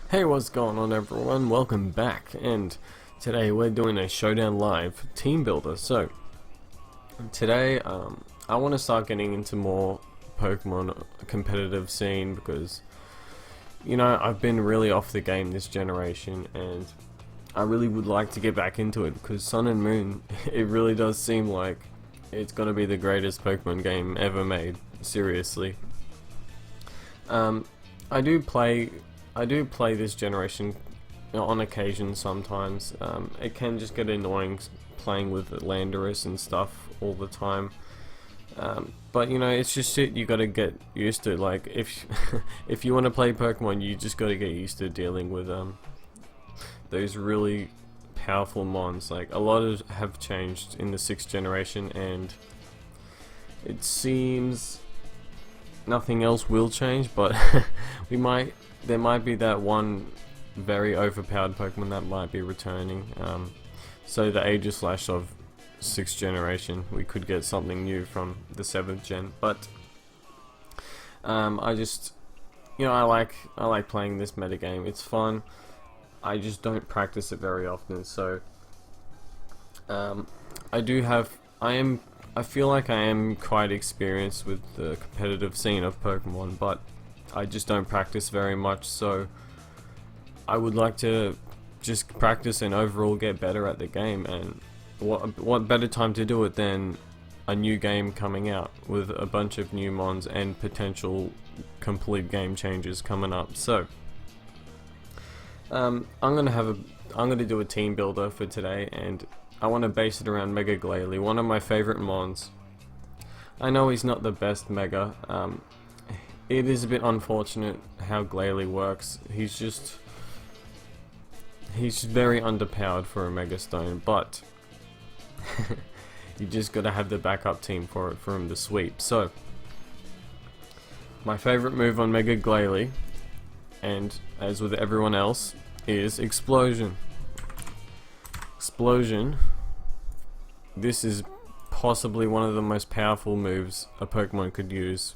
Hey, what's going on everyone? Welcome back, and today we're doing a Showdown Live team builder. So, today I want to start getting into more Pokemon competitive scene because, I've been really off the game this generation, and I really would like to get back into it because Sun and Moon, it really does seem like it's going to be the greatest Pokemon game ever made, seriously. Um, I do play this generation on occasion sometimes. It can just get annoying playing with Landorus and stuff all the time. But it's just shit you gotta get used to. Like if if you want to play Pokemon, you just gotta get used to dealing with those really powerful mons. Like a lot have changed in the 6th generation, and it seems nothing else will change, but there might be that one very overpowered Pokemon that might be returning. So the Aegis Slash of 6th generation, we could get something new from the 7th gen, but I just, I like playing this metagame. It's fun. I just don't practice it very often, so I feel like I am quite experienced with the competitive scene of Pokemon, but I just don't practice very much, so I would like to just practice and overall get better at the game. And what better time to do it than a new game coming out with a bunch of new mons and potential complete game changes coming up. So I'm gonna do a team builder for today, and I want to base it around Mega Glalie, one of my favorite mons. I know he's not the best Mega. It is a bit unfortunate how Glalie works. He's just very underpowered for a Mega Stone, but you just gotta have the backup team for him to sweep. So my favorite move on Mega Glalie, and as with everyone else, is Explosion. Explosion. This is possibly one of the most powerful moves a Pokemon could use,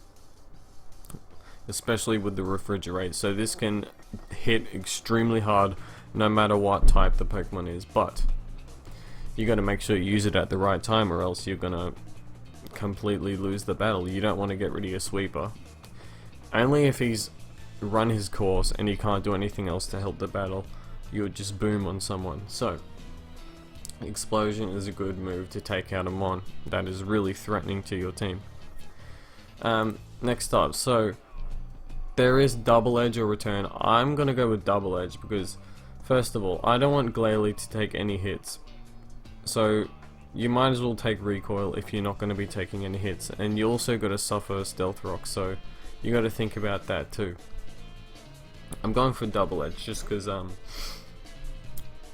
especially with the Refrigerate. So this can hit extremely hard no matter what type the Pokemon is, but you got to make sure you use it at the right time, or else you're gonna completely lose the battle. You don't want to get rid of your sweeper. Only if he's run his course and he can't do anything else to help the battle, you would just boom on someone. So Explosion is a good move to take out a mon that is really threatening to your team. Next up, so there is Double Edge or Return. I'm gonna go with Double Edge because, first of all, I don't want Glalie to take any hits. So you might as well take Recoil if you're not going to be taking any hits, and you also got to suffer Stealth Rock, so you got to think about that too. I'm going for Double Edge just because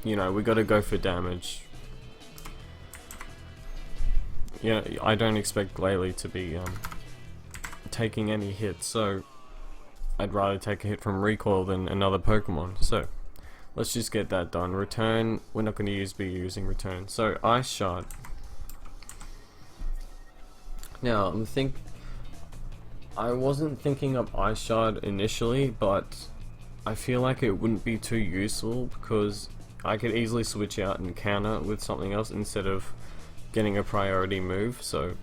we got to go for damage. I don't expect Glalie to be taking any hits, so I'd rather take a hit from Recoil than another Pokemon. So let's just get that done. Return, we're not going to be using Return. So Ice Shard. Now I wasn't thinking of Ice Shard initially, but I feel like it wouldn't be too useful because I could easily switch out and counter with something else instead of getting a priority move. So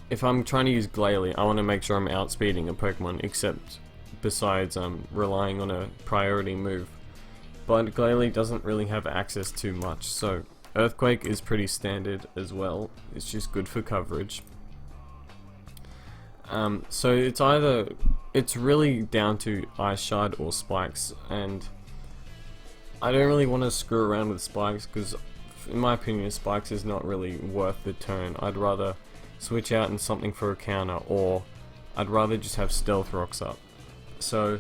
if I'm trying to use Glalie, I want to make sure I'm outspeeding a Pokemon, except besides relying on a priority move. But Glalie doesn't really have access to much, so Earthquake is pretty standard as well. It's just good for coverage. So it's really down to Ice Shard or Spikes, and I don't really want to screw around with Spikes because, in my opinion, Spikes is not really worth the turn. I'd rather switch out in something for a counter, or I'd rather just have Stealth Rocks up. So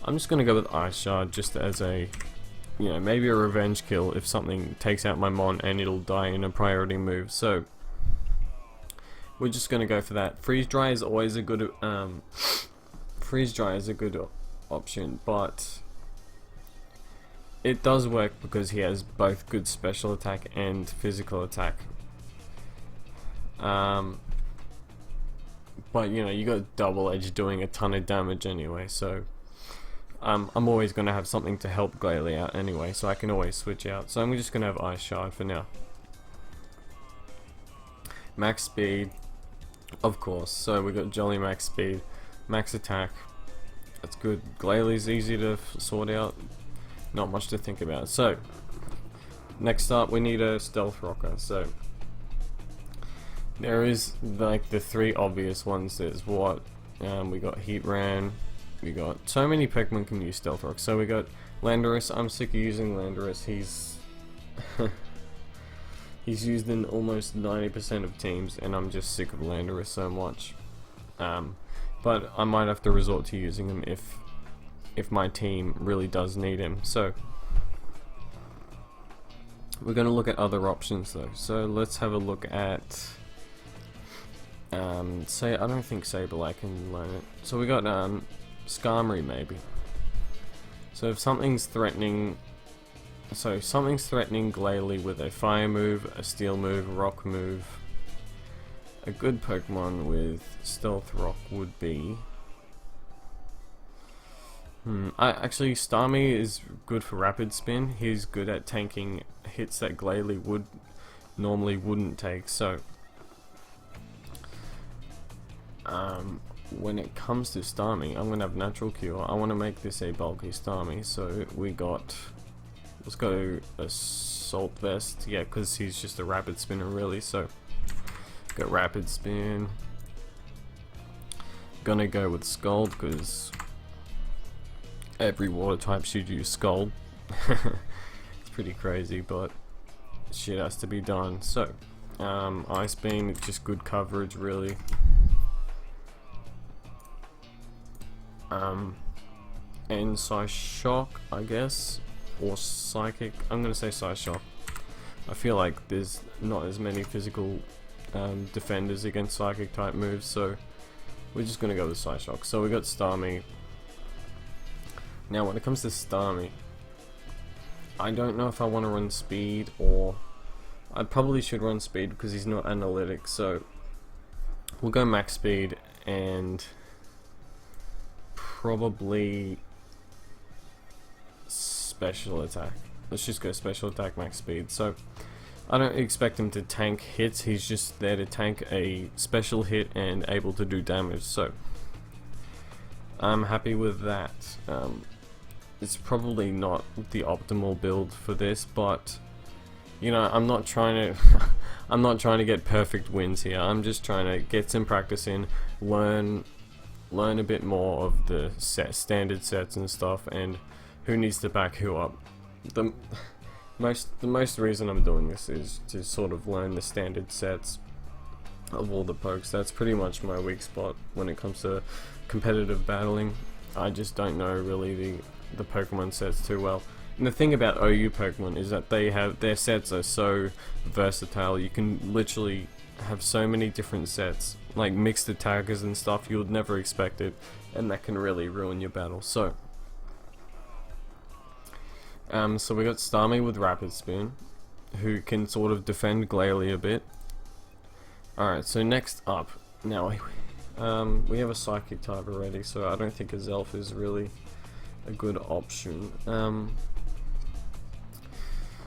I'm just gonna go with Ice Shard just as a, maybe a revenge kill if something takes out my mon and it'll die in a priority move. So we're just gonna go for that. Freeze Dry is always a good option, but it does work because he has both good special attack and physical attack. But you got Double Edge doing a ton of damage anyway, so I'm always going to have something to help Glalie out anyway, so I can always switch out. So I'm just going to have Ice Shard for now. Max speed, of course. So we got Jolly max speed, max attack. That's good. Glalie's easy to sort out. Not much to think about. So next up, we need a stealth rocker. So there is like the three obvious ones. There's what we got Heatran. We got so many Pokemon can use stealth rock. So we got Landorus. I'm sick of using Landorus. He's he's used in almost 90% of teams, and I'm just sick of Landorus so much. But I might have to resort to using him if my team really does need him. So we're going to look at other options though. So let's have a look at say I don't think Sableye can learn it. So we got Skarmory maybe. So if something's threatening Glalie with a fire move, a steel move, rock move. A good Pokemon with Stealth Rock would be... actually, Starmie is good for Rapid Spin. He's good at tanking hits that Glalie normally wouldn't take. So, when it comes to Starmie, I'm going to have Natural Cure. I want to make this a bulky Starmie. So, we got... Let's go Assault Vest. Yeah, because he's just a Rapid Spinner really, so... Got Rapid Spin. Gonna go with Scald because every water type should use Scald. It's pretty crazy, but shit has to be done. So, Ice Beam is just good coverage, really. And Psyshock, I guess, or Psychic. I'm gonna say Psyshock. I feel like there's not as many physical defenders against Psychic type moves, so we're just gonna go with Psyshock. So we got Starmie. Now when it comes to Starmie, I don't know if I want to run speed, or I probably should run speed because he's not analytic, so we'll go max speed and probably special attack. Let's just go special attack max speed. So I don't expect him to tank hits, he's just there to tank a special hit and able to do damage, so I'm happy with that. It's probably not the optimal build for this, but you know, I'm not trying to I'm not trying to get perfect wins here. I'm just trying to get some practice in, learn a bit more of the standard sets and stuff, and who needs to back who up. The most reason I'm doing this is to sort of learn the standard sets of all the pokes. That's pretty much my weak spot when it comes to competitive battling. I just don't know really the Pokemon sets too well. And the thing about OU Pokemon is that their sets are so versatile. You can literally have so many different sets, like mixed attackers and stuff you would never expect it, and that can really ruin your battle. So so we got Starmie with Rapid Spin, who can sort of defend Glalie a bit. Alright, so next up, now we have a Psychic type already, so I don't think a Zelf is really a good option.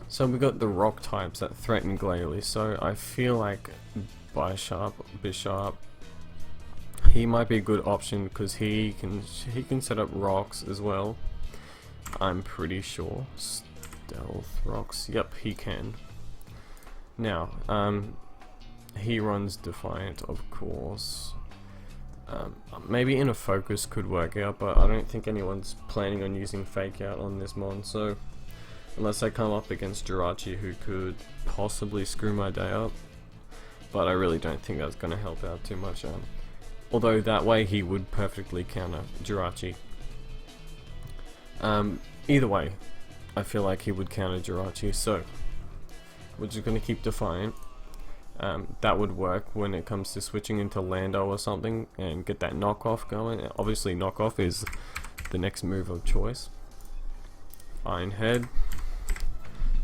So we got the rock types that threaten Glalie, so I feel like Bisharp, he might be a good option because he can set up rocks as well. I'm pretty sure. Stealth rocks. Yep, he can. Now, he runs Defiant, of course. Maybe Inner Focus could work out, but I don't think anyone's planning on using Fake Out on this mon, so unless I come up against Jirachi, who could possibly screw my day up, but I really don't think that's going to help out too much. Although that way he would perfectly counter Jirachi. Either way, I feel like he would counter Jirachi, so we're just going to keep Defiant. That would work when it comes to switching into Lando or something and get that knockoff going. Obviously knockoff is the next move of choice. Iron Head,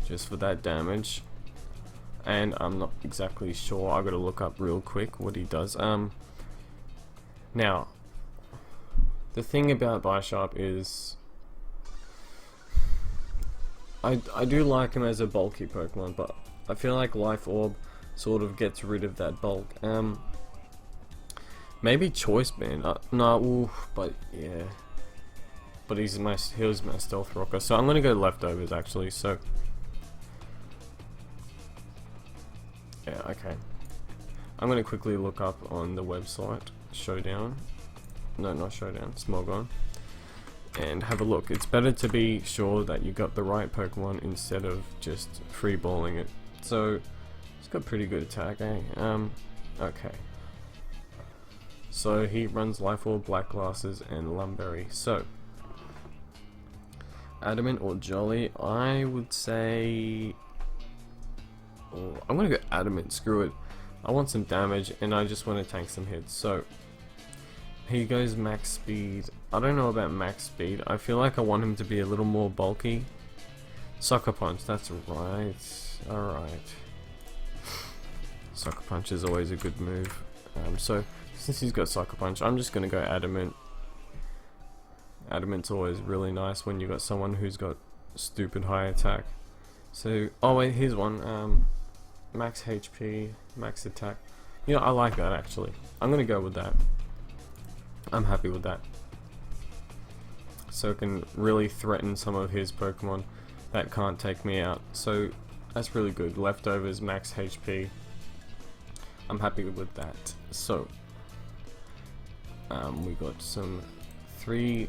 just for that damage. And I'm not exactly sure, I gotta look up real quick what he does. Now, the thing about Bisharp is I do like him as a bulky Pokemon, but I feel like Life Orb sort of gets rid of that bulk. Maybe Choice Band. No, but yeah. But he was my Stealth Rocker, so I'm gonna go Leftovers actually. So yeah, okay. I'm gonna quickly look up on the website Showdown. No, not Showdown. Smogon. And have a look. It's better to be sure that you got the right Pokemon instead of just free balling it. So it's got pretty good attack, eh? Okay. So he runs Life Orb, Black Glasses, and Lumberry. So Adamant or Jolly, I would say. Oh, I'm gonna go Adamant. Screw it. I want some damage, and I just want to tank some hits. So he goes max speed. I don't know about max speed. I feel like I want him to be a little more bulky. Sucker Punch, that's right. Alright. Sucker Punch is always a good move. So, since he's got Sucker Punch, I'm just gonna go Adamant. Adamant's always really nice when you got someone who's got stupid high attack. So, oh wait, here's one. Max HP, max attack. You know, I like that actually. I'm gonna go with that. I'm happy with that. So it can really threaten some of his Pokemon that can't take me out. So that's really good. Leftovers, max HP. I'm happy with that. So we got some 3.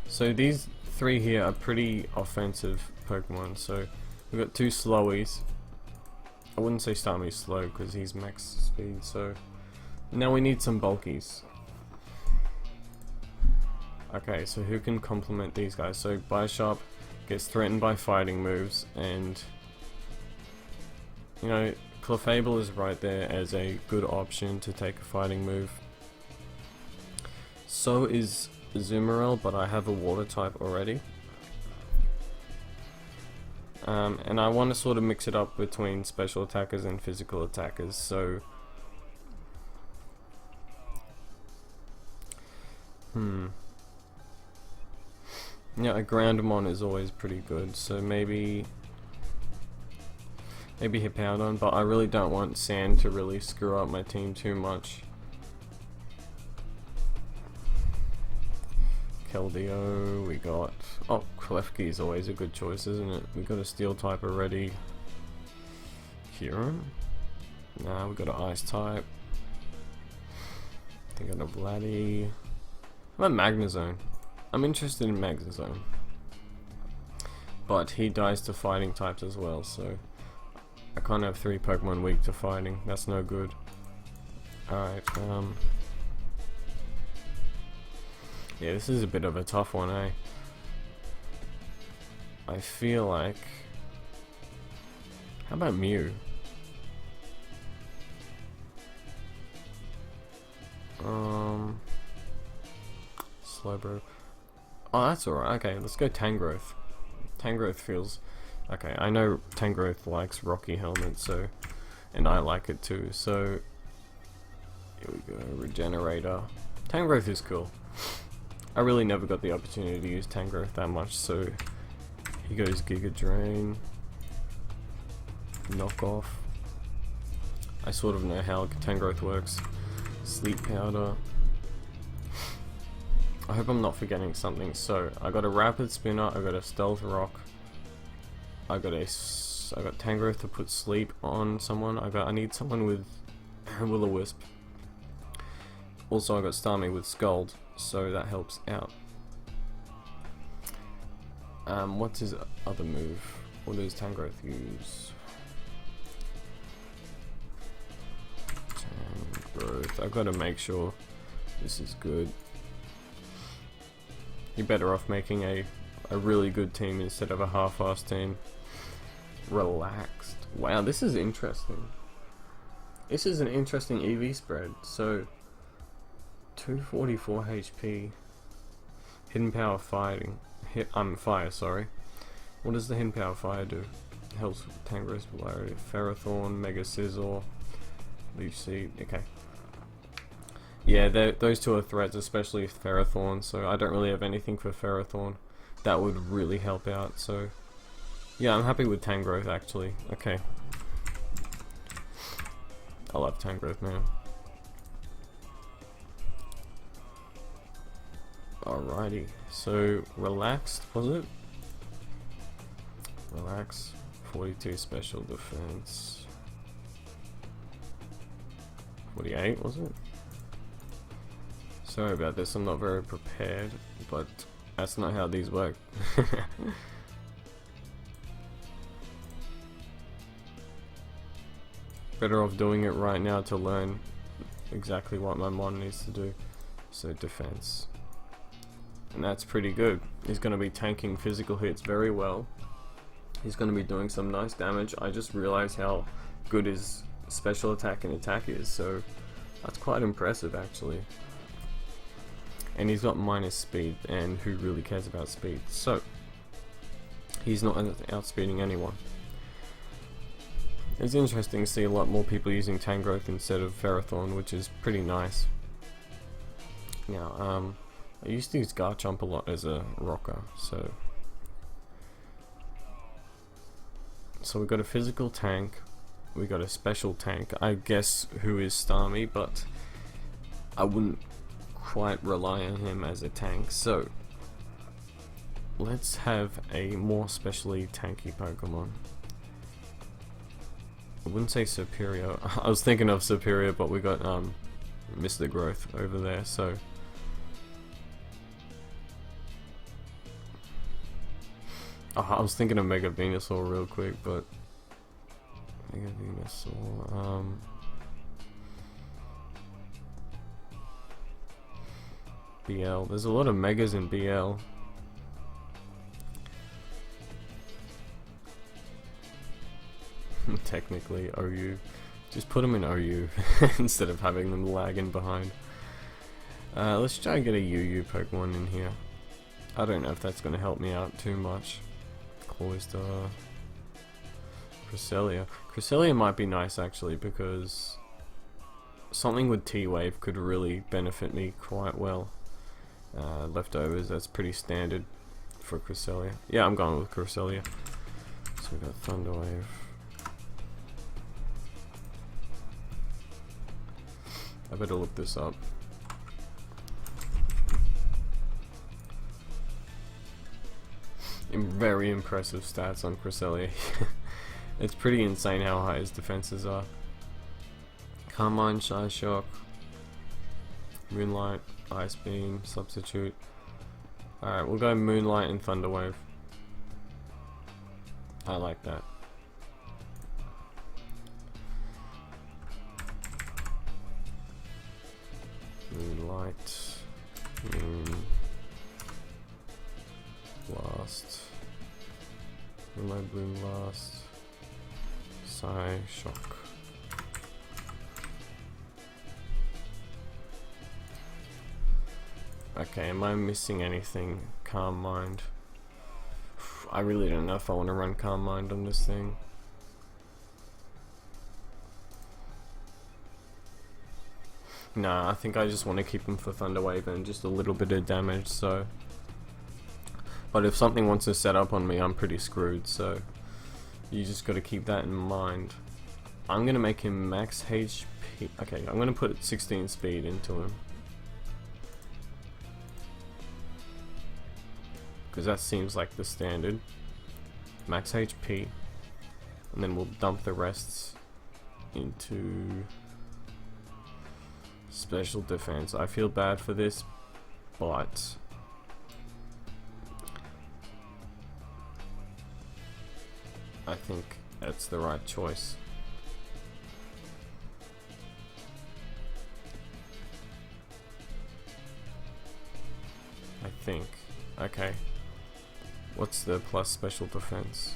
So these 3 here are pretty offensive Pokemon. So we got 2 Slowies. I wouldn't say Starmie's slow because he's max speed. So now we need some bulkies. Okay, so who can complement these guys? So Bisharp gets threatened by fighting moves, and you know, Clefable is right there as a good option to take a fighting move. So is Zoomerel, but I have a water type already. And I want to sort of mix it up between special attackers and physical attackers, so yeah, a Groundamon is always pretty good, so maybe Hippowdon, but I really don't want Sand to really screw up my team too much. Keldeo, we got... Oh, Klefki is always a good choice, isn't it? We got a Steel type already. Kieran? Nah, we got an Ice type. I think I got a Glalie. How about Magnezone? I'm interested in Magnezone. But he dies to fighting types as well, so I can't have 3 Pokemon weak to fighting. That's no good. Alright, yeah, this is a bit of a tough one, eh? I feel like... How about Mew? Slowbro. Oh, that's alright. Okay, let's go Tangrowth. Tangrowth feels... Okay, I know Tangrowth likes Rocky Helmet, so... And I like it too, so... Here we go, Regenerator. Tangrowth is cool. I really never got the opportunity to use Tangrowth that much, so... He goes Giga Drain. Knockoff. I sort of know how Tangrowth works. Sleep Powder. I hope I'm not forgetting something. So I got a Rapid Spinner, I got a Stealth Rock, I got Tangrowth to put sleep on someone. I need someone with Will-O-Wisp. Also I got Starmie with Scald, so that helps out. What's his other move? What does Tangrowth use? Tangrowth. I've got to make sure this is good. You're better off making a really good team instead of a half-assed team. Relaxed. Wow, this is interesting. This is an interesting EV spread. So 244 HP. Hidden Power Fighting. Fire, sorry. What does the Hidden Power Fire do? Helps with Tangrowth, Polarity, Ferrothorn, Mega Scizor, Leaf Seed. Okay. Yeah, those two are threats, especially Ferrothorn, so I don't really have anything for Ferrothorn. That would really help out, so... Yeah, I'm happy with Tangrowth, actually. Okay. I love Tangrowth, man. Alrighty, so relaxed, was it? Relax, 42 special defense. 48, was it? Sorry about this, I'm not very prepared, but that's not how these work. Better off doing it right now to learn exactly what my mon needs to do. So defense. And that's pretty good. He's going to be tanking physical hits very well. He's going to be doing some nice damage. I just realized how good his special attack and attack is, so that's quite impressive actually. And he's got minus speed, and who really cares about speed? So he's not outspeeding anyone. It's interesting to see a lot more people using Tangrowth instead of Ferrothorn, which is pretty nice. Now, I used to use Garchomp a lot as a rocker, so we got a physical tank, we got a special tank. I guess who is Starmie, but I wouldn't quite rely on him as a tank. So let's have a more specially tanky Pokemon. I wouldn't say Superior. I was thinking of Superior, but we got Mr. Growth over there, so I was thinking of Mega Venusaur real quick, but Mega Venusaur, BL. There's a lot of Megas in BL. Technically OU. Just put them in OU instead of having them lagging behind. Let's try and get a UU Pokemon in here. I don't know if that's going to help me out too much. Cloyster, Cresselia. Cresselia might be nice actually, because something with T-Wave could really benefit me quite well. Leftovers, that's pretty standard for Cresselia. Yeah, I'm going with Cresselia. So we got Thunderwave. I better look this up. Very impressive stats on Cresselia. It's pretty insane how high his defenses are. Carmine, Shy Shock, Moonlight, Ice Beam, Substitute. Alright, we'll go Moonlight and Thunderwave. I like that. Moonlight, Moon, Blast, Moonlight, Bloom Blast, Psy Shock. Okay, am I missing anything? Calm Mind. I really don't know if I want to run Calm Mind on this thing. Nah, I think I just want to keep him for Thunderwave and just a little bit of damage, so... But if something wants to set up on me, I'm pretty screwed, so... You just gotta keep that in mind. I'm gonna make him max HP... Okay, I'm gonna put 16 speed into him. Because that seems like the standard. Max HP. And then we'll dump the rest into... Special defense. I feel bad for this, but I think that's the right choice. I think. Okay. What's the plus special defense?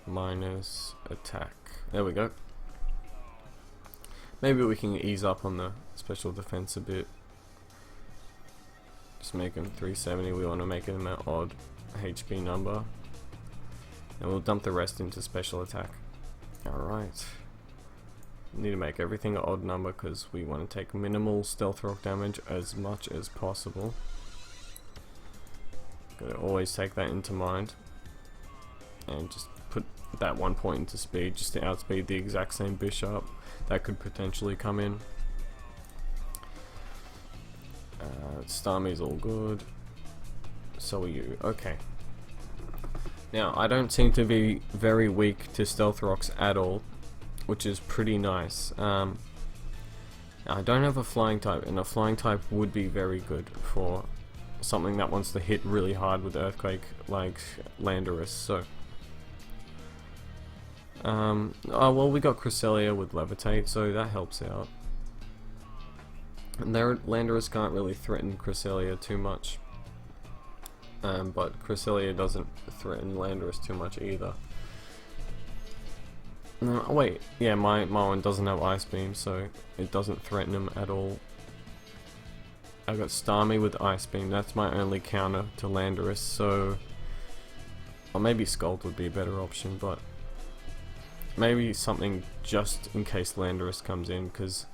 Minus attack. There we go. Maybe we can ease up on the special defense a bit. Just make him 370. We want to make him an odd HP number. And we'll dump the rest into special attack. Alright. Need to make everything an odd number because we want to take minimal stealth rock damage as much as possible. Gotta always take that into mind. And just put that 1 point into speed just to outspeed the exact same bishop that could potentially come in. Starmie's all good. So are you. Okay. Now, I don't seem to be very weak to stealth rocks at all, which is pretty nice. I don't have a flying type, and a flying type would be very good for something that wants to hit really hard with earthquake, like Landorus. So, oh well, we got Cresselia with levitate, so that helps out. And their Landorus can't really threaten Cresselia too much. But Cresselia doesn't threaten Landorus too much either. No, wait, yeah, my one doesn't have Ice Beam, so it doesn't threaten him at all. I got Starmie with Ice Beam, that's my only counter to Landorus, so... Or maybe Scald would be a better option, but... Maybe something just in case Landorus comes in, because...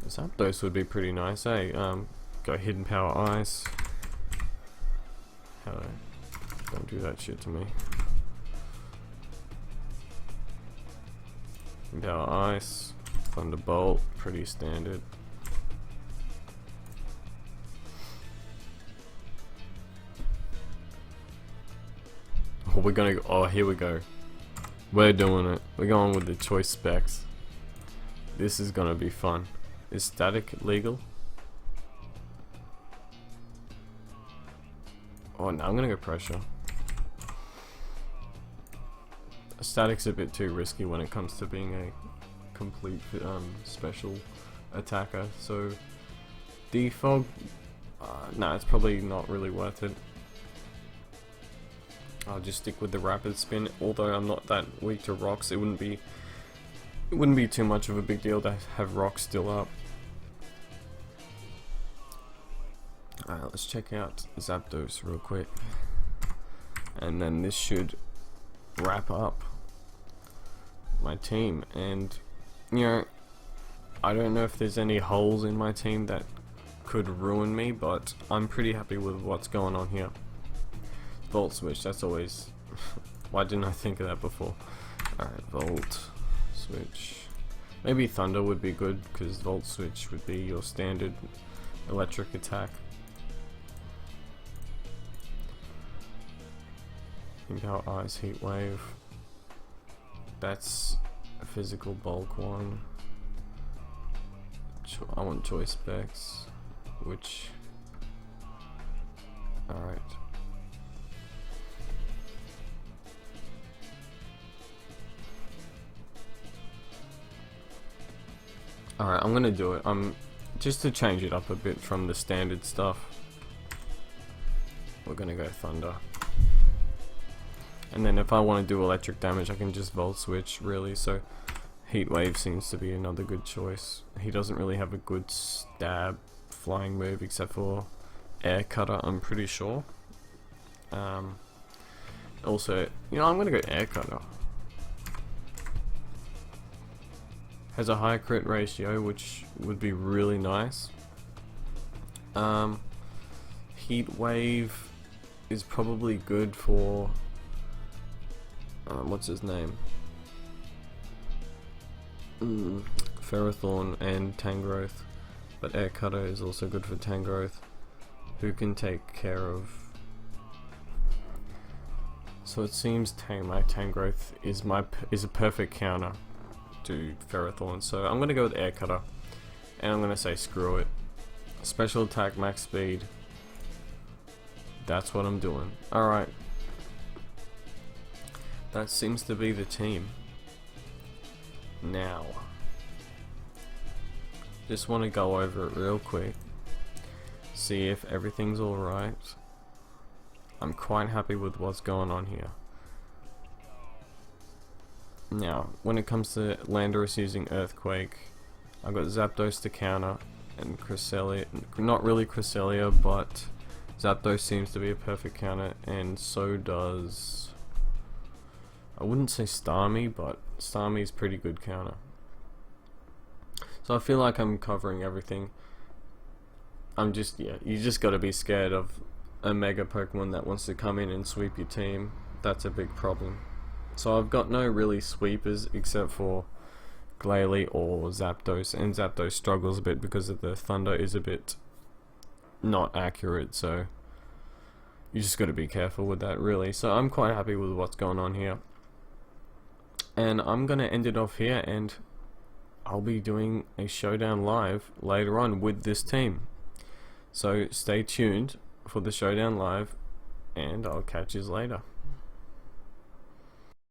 Zapdos would be pretty nice, eh? Go Hidden Power Ice. Hello. Don't do that shit to me. Hidden Power Ice. Thunderbolt. Pretty standard. Oh, we're gonna go. Oh, here we go. We're doing it. We're going with the choice specs. This is gonna be fun. Is static legal? Oh no, I'm gonna go pressure. Static's a bit too risky when it comes to being a complete special attacker. So defog, no, it's probably not really worth it. I'll just stick with the rapid spin. Although I'm not that weak to rocks, it wouldn't be too much of a big deal to have rocks still up. Alright, let's check out Zapdos real quick. And then this should wrap up my team. And, you know, I don't know if there's any holes in my team that could ruin me, but I'm pretty happy with what's going on here. Volt Switch, that's always... Why didn't I think of that before? Alright, Volt Switch. Maybe Thunder would be good, because Volt Switch would be your standard electric attack. Power Ice, Heat Wave. That's a physical bulk one. I want choice specs, which... Alright. Alright, I'm gonna do it. Just to change it up a bit from the standard stuff. We're gonna go Thunder. And then if I want to do electric damage, I can just Volt Switch, really. So Heat Wave seems to be another good choice. He doesn't really have a good stab flying move except for Air Cutter, I'm pretty sure. Also, you know, I'm gonna go Air Cutter. Has a high crit ratio, which would be really nice. Heat Wave is probably good for what's his name? Ferrothorn and Tangrowth, but Air Cutter is also good for Tangrowth, who can take care of. So it seems my Tangrowth is a perfect counter to Ferrothorn. So I'm gonna go with Air Cutter, and I'm gonna say screw it. Special attack, max speed. That's what I'm doing. All right. That seems to be the team. Now, just want to go over it real quick, see if everything's alright. I'm quite happy with what's going on here. Now, when it comes to Landorus using Earthquake, I've got Zapdos to counter, and Cresselia, not really Cresselia, but Zapdos seems to be a perfect counter, and so does, I wouldn't say Starmie, but Starmie is pretty good counter. So I feel like I'm covering everything. I'm just, yeah, you just gotta be scared of a Mega Pokemon that wants to come in and sweep your team. That's a big problem. So I've got no really sweepers except for Glalie or Zapdos, and Zapdos struggles a bit because of the Thunder is a bit not accurate, so you just gotta be careful with that, really. So I'm quite happy with what's going on here, and I'm gonna end it off here, and I'll be doing a Showdown live later on with this team. So stay tuned for the Showdown live, and I'll catch you later.